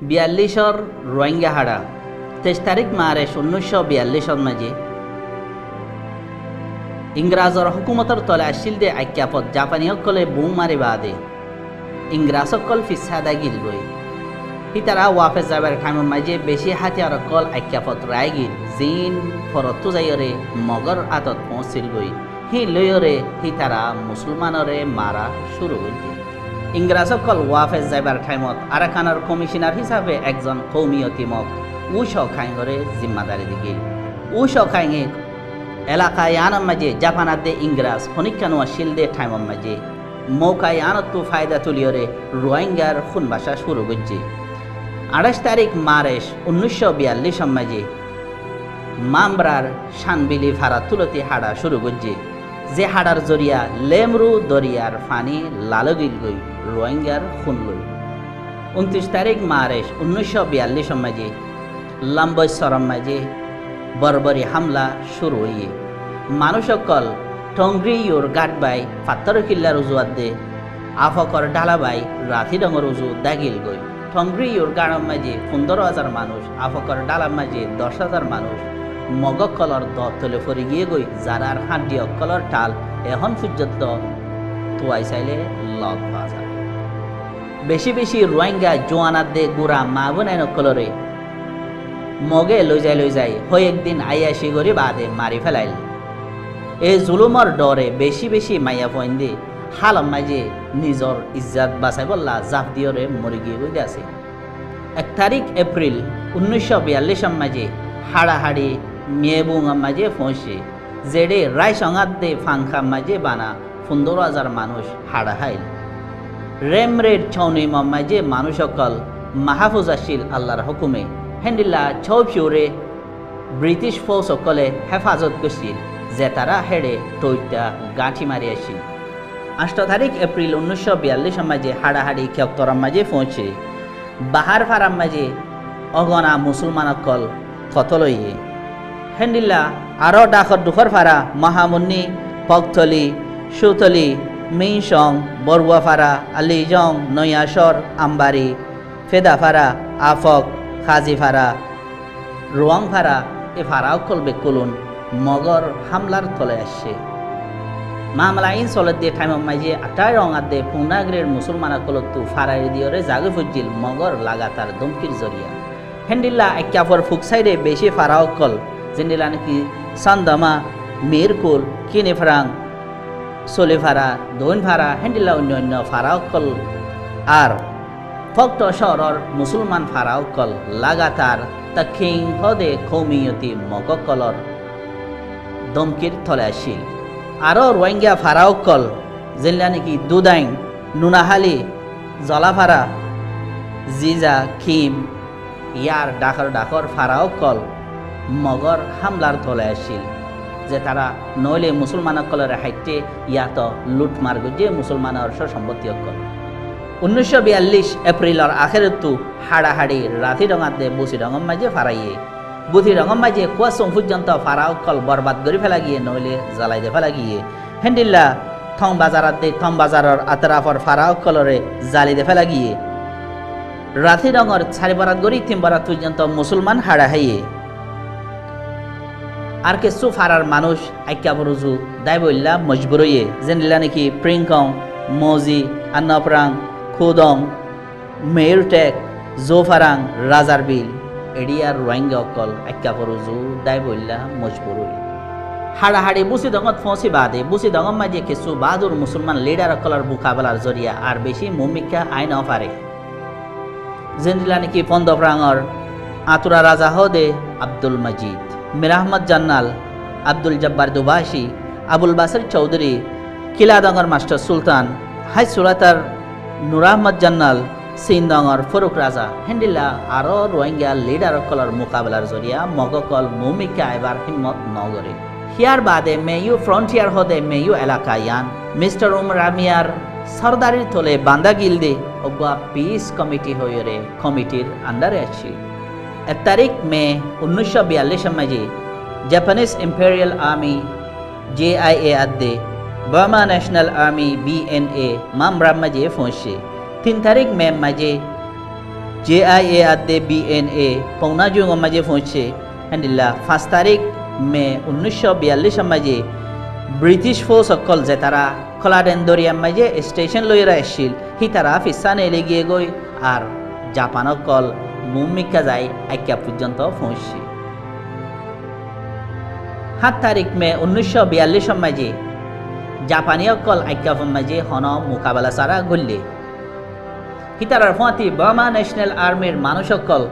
42 রোহিঙ্গা হাড়া 23 তারিখ মার্চ 1942 মাঝে ইংরাজৰ হুকুমতৰ তলে আছিল দে আজ্ঞাপত জাপানীসকলে বুম মাৰি বাদে ইংৰাজসকল ফিছাদা গিল গৈ হিতারা ওয়াফেজ যাবার টাইমের মাঝে বেশি হাতিয়ারকল আজ্ঞাপত রায় গিল জিন ফরতো যাইরে মগর আতত পৌঁছিল গই হি লয়রে হিতারা মুসলমানরে মারা শুরু হইছে ইংরাজসকল ওয়াফেজ যাবার টাইমত আরাকানার কমিশনার হিসাবে একজন কৌমিয়তিমক উশখাইরে জিম্মাদারি দিগিল উশখাইঙে এলাকায় আনার মাঝে জাপানার দে ইংরাজ ফনিকানো আসিল দে টাইমের মাঝে মৌকায় আনতো ফায়দা তুলিয়রে রোহিঙ্গার খুন বাসা শুরু করছে 28 তারিখ মার্চ 1942 মাঝে মামরার শানবিলি ফারা তুলতি হাড়া শুরু করছে যে হাড়ার জরিয়া লেমরু দরিয়ার ফানি লালগিল গই রোহিঙ্গার খুন লই 29 তারিখ মার্চ 1942 মাঝে লম্বসরম মাঝে বর্বরী হামলা শুরু হইয়ে মানুষসকল টংগ্রি ইউর গাট বাই পাত্তর কিল্লার উজুয়াত দে আফকর ডালাবাই রাথি ডঙর উজু দাগিল গই টংগ্রি ইউর গাড়ম মাঝে 15,000 মানুষ আফকর ডালার মাঝে 10,000 মানুষ মগকলর দলে ফরি গিয়ে গই যারার হাঁটি অকলর টাল এখন পর্যন্ত তোয়াই চাইলে লগ পাওয়া যায় বেশি বেশি রোহিঙ্গা জোয়ানাত দে গুড়া মা বোনাই নকলরে মগে লৈ যায় হয় একদিন আইয়াসি গরি বাদে মারি ফেলাইল এই জুলুমর ডরে বেশি বেশি মাইয়া পয়েন্দে হালম মাঝে নিজর ইজ্জাত বাঁচাই বললা জাপ দিয়রে মরি গিয়ে বই আছে 1 তারিখ এপ্রিল 1942 মাঝে হাড়াহাড়ি মেয়েবুং মাঝে ফসে জেডে রায় সঙ্গাত দে ফাংখা মাঝে বানা 15,000 মানুষ হাড়াহাইল রেমরেড ছৌনি মাঝে মানুষসকল মাহফুজ আসিল আল্লাহর হুকুমে হেন্ডিল্লা ছৌ ফিউরে ব্রিটিশ ফৌজ সকলে হেফাজত করছিল যে তারা হেডে টইটা গাঁঠি মারি আসিল 8 তারিখ এপ্রিল 1942 মাঝে হাড়াহাড়ি ক্ষেত্তরাম মাঝে পৌঁছে বাহার ফারাম মাঝে অগনা মুসলমান সকল কতলইয়ে হেন্ডিল্লা আরও ডাকর দুখর ফারা মহামুন্নি পগথলি সুতলি মিংসং বরুয়াফারা আলিজং নয়াসর আমবারি ফেদাফারা আফক খাজিফারা রোয়াংফারা এ ফারাও কলবে কলুন মগর হামলার তলে আসছে মামলা ইন চলত দিয়ে টাইম মাঝে 8 রঙাত দে পুনাগ্রের মুসলমান কলতু ফারাই দিয়রে জাগে ফুজিল মগর লাগাতার দমকির জরিয়া হেন্ডিল্লা একাফর ফুকসাইডে বেশি ফারাও কল জেন্ডিলা নাকি সান্দামা মিরকুল কিনেফরাং সোলেফারা দৈনফারা হেন্ডিল্লা অন্য ফারাও কল আর ফক্ত শহরর মুসলমান ফারাও কল লাগাতার তখিং হদে কৌমিয়তি মগকলর দমকির তলে আসিল আরও রোহিঙ্গা ফারাও কল যেলা নাকি দুদাইং নুনাহালি জলাফারা জিজা খিম ইয়ার ডাকর ফারাও কল মগর হামলার তলে আসিল যে তারা নইলে মুসলমান কলর হাইটে ইয়াত লুটমার গুজে মুসলমানের সম্পত্তি কল 1942 এপ্রিলর আখেরতু হাড়াহাড়ি রাথি ডঙাত দে বুসি ডঙম মাঝে ফারাইয়ে বুথি ডঙম মাঝে কুয়া সং পর্যন্ত ফারাও কল বরবাদ করে ফেলা গিয়ে নইলে জ্বালাই দে ফেলা গিয়ে হেন্ডিল্লা থং বাজারাত দে থং বাজারর আতরাফর ফারাও কলরে জালি দে ফেলা গিয়ে রাথি ডঙর 4 বরাত গরি 3 বরাত পর্যন্ত মুসলমান হাড়াহাইয়ে আর কিছু ফারার মানুষ আইকা বরুজু দায় বললা মজবুর হইয়ে জেন্ডিল্লা নাকি প্রিংকং মজি আন্নাপ্রাং খুদং মেয়রটেক জোফারাং রাজারবিল এডিয়ার রোহিঙ্গা অকল আইকা বরুজু দায় বললা মজবুর হই হাড়াহাড়ি বুসি দঙত ফসি বাদে বুসি দঙম মাঝে কিছু বাহাদুর মুসলমান লিডার অকলর মুকাবেলার জরিয়া আর বেশি মুমিকা আইন অফারে জেন্ডিল্লা নাকি পন্দপ্রাঙর আতুরা রাজা হদে আব্দুল মজিদ মির আহমদ জান্নাল আব্দুল জব্বার দুবাসী আবুল বাসির চৌধুরী কিলাদঙ্গর মাস্টার সুলতান হাই সুরাতার নুর আহমদ জান্নাল সিনদঙ্গর ফরুক রাজা হেন্ডিল্লা আরও রোহিঙ্গা লিডার কলর মোকাবেলার জরিয়া মগকল মুমিকা এবার হিম্মত নগরে হিয়ার বাদে মেয়ু ফ্রন্টিয়ার হদে মেয়ু এলাকা ইয়ান মিস্টার রামিয়ার সরদারির তোলে বান্দা গিলদে অগুয়া পিস কমিটি হয়ে কমিটির আন্ডারে আছে 1 তারিখ মে 1942 মাঝে জাপানিজ ইম্পেরিয়াল আর্মি JIA আদে বার্মা ন্যাশনাল আর্মি BNA মামরা মাঝে পৌঁছে 3 তারিখ মে মাঝে JIA আদে BNA পৌনা জুং মাঝে পৌঁছে হেন্দিল্লা 5 তারিখ মে 1942 মাঝে ব্রিটিশ ফোর্স সকল যে তারা খোলাডেন দরিয়ার মাঝে স্টেশন লইরা আসছিল হি তারা ফিসানে এগিয়ে গই আর জাপান সকল মুমিকা যায় আইকা পর্যন্ত পৌঁছে 7 তারিখ মে 1942 মাঝে জাপানি সকল আইকা মাঝে হন মোকাবেলা সারা গল্লে হিতারার ফাঁতি বার্মা ন্যাশনাল আর্মির মানুষ সকল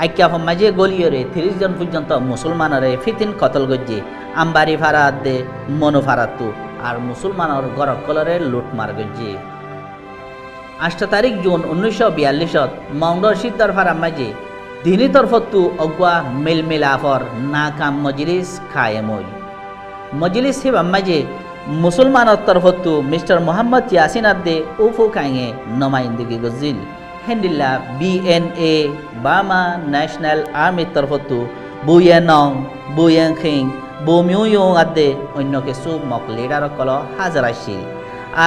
আইকা মাঝে গলিয়রে 30 জন পর্যন্ত মুসলমানরে ফিতিন কতল গজ্জে আম্বারি ফারা দে মনো ফারাতু আর মুসলমানর গরকলরে লুটমার গজ্জে 8 তারিখ জুন 1942 মংডর সিদ্দার ফারা মাঝে দিনী তরফতু অগুয়া মিলমিলাফর নাকাম মজলিস কায়েমল মজলিস হিবা মাঝে মুসলমানের তরফতু মিস্টার মোহাম্মদ ইয়াসিন আদে উফু কাঙে নমাইন্দিগি গজিল হেন্দিল্লা BNA বার্মা ন্যাশনাল আর্মির তরফতু বুয়েনং বুয়েনখিং বুমিউয়ং আদে অন্য কিছু মক লিডার কল হাজার আসছিল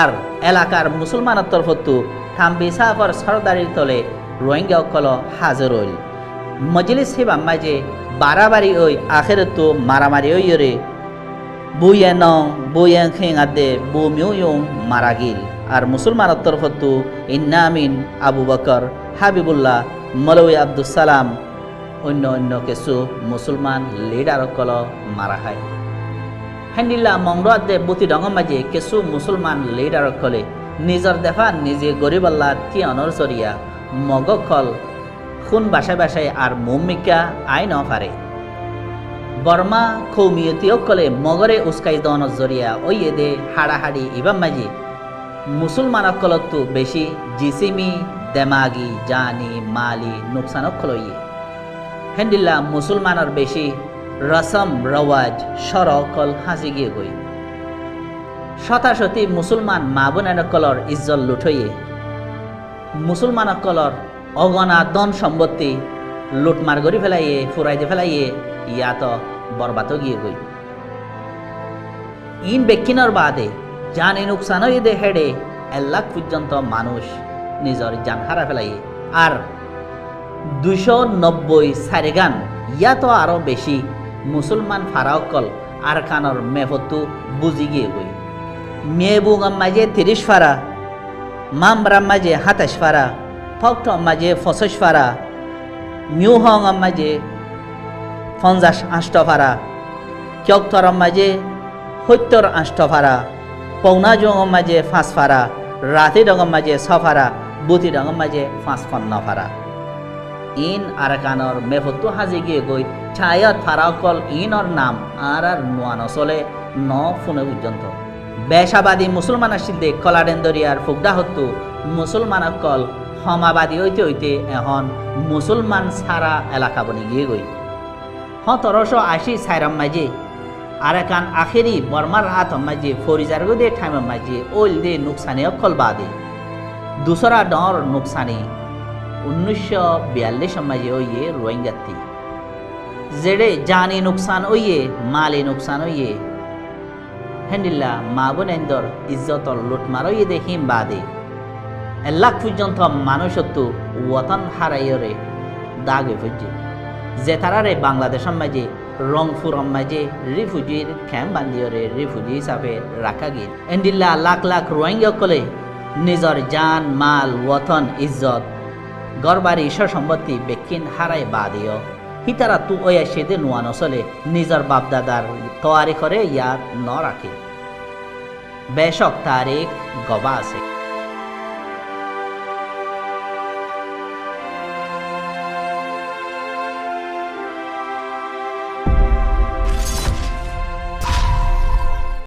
আর এলাকার মুসলমানের তরফতু থাম্বি সাফর সরদারির তলে রোহিঙ্গা কল হাজার হইল মজলিস হিবা মাঝে বাড়াবাড়ি ওই আখেরতু মারামারি ওইরে বুয়েনং বুয়েনখিং আদে বুমিউয়ং মারা গিল আর মুসলমানের তরফতু ইন্নামিন আবু বকর হাবিবুল্লাহ মৌলভী আব্দুল সালাম অন্য অন্য কিছু মুসলমান লিডার কল মারা হয় হেন্দিল্লা মংরাদে বুতি ডঙর মাঝে কিছু মুসলমান লিডার কলে নিজের দেখা নিজে গরিবাল্লা তিয়ানোর জরিয়া মগকল খুন বাসায় বাসায় আর মুমিকা আই ন পারে বর্মা কৌমিয়তীয় কলে মগরে উস্কাই দনের জরিয়া ওই এদে হাড়াহাড়ি ইবাম মাঝে মুসলমান কলতো বেশি জিসিমি দেমাগি জানি মালি নুকসান খলইয়ে হেন্দিল্লা মুসলমানের বেশি রসম রওয়াজ সরকল হাসি গিয়ে গই শতাশতি মুসলমান মা বোনের কলর ইজ্জত লুঠইয়ে মুসলমান কলর অগনা ধন সম্পত্তি লুটমার গড়ি ফেলাইয়ে ফুরাইতে ফেলাইয়ে ইয়াত বরবাদ গিয়ে গই ইন বেকিনর বাদে জানি নুকসান দে হেডে 1 লাখ পর্যন্ত মানুষ নিজের জান হারা ফেলাইয়ে আর 290 সারেগান ইয়াত আরো বেশি মুসলমান ফারাওকল আর খানর মেফতু বুঝি গিয়ে গই মেবুগাম মাঝে 30 ফারা মামরাম মাঝে 27 ফারা ফকটম মাঝে 25 ফারা মিউহং মাঝে 58 ফারা কিয়কতরম মাঝে 78 ফারা পৌনা জং মাঝে 5 ফারা রাতি ডঙর মাঝে 6 ফারা বুতি ডঙর মাঝে 55 ফারা ইন আরাকানর মেফতু হাজি গিয়ে গই ছায়াত ফারাকল ইনর নাম আর নোয়ান চলে ন ফুনে পর্যন্ত বেশাবাদী মুসলমান আসিল দে কলাডেন দরিয়ার ফুকদা হতো মুসলমান কল সমাবাদী হইতে হইতে এখন মুসলমান সারা এলাকা বনি গিয়ে গই 1780 সাইরাম মাঝে আরাকান আখেরি বর্মার হাত মাঝে ফরিজার দে ঠাইম মাঝে ওল দে নুকসানি অকল বাদে দুসরা ডর নুকসানি 1942 মাঝে ওইয়ে রোহিঙ্গাতি যেড়ে জানি নুকসান ওইয়ে মালে নুকসান ওইয়ে হেন্দিল্লা মা বোনেন্দর ইজ্জতর লুটমার ওইয়ে দেখিম বাদে 1 লাখ পর্যন্ত মানুষত্ব ওয়াতন হারাইরে দাগে ফুজে যে তারারে বাংলাদেশের মাঝে রংপুর মাঝে রিফিউজির ক্যাম্প বান্ধিয়রে রিফিউজি হিসাবে রাখা গিল এন্দিল্লা লাখ লাখ রোহিঙ্গা কলে নিজের জান মাল ওয়াতন ইজ্জত গড়বাড়ি সম্পত্তি বেকিন হারাই বাদিও হিতারা তু ওয়া সেদে নোয়ান চলে নিজের বাপদাদার তৈরি করে ইয়াদ ন রাখে বেশক তারিখ গবা আছে।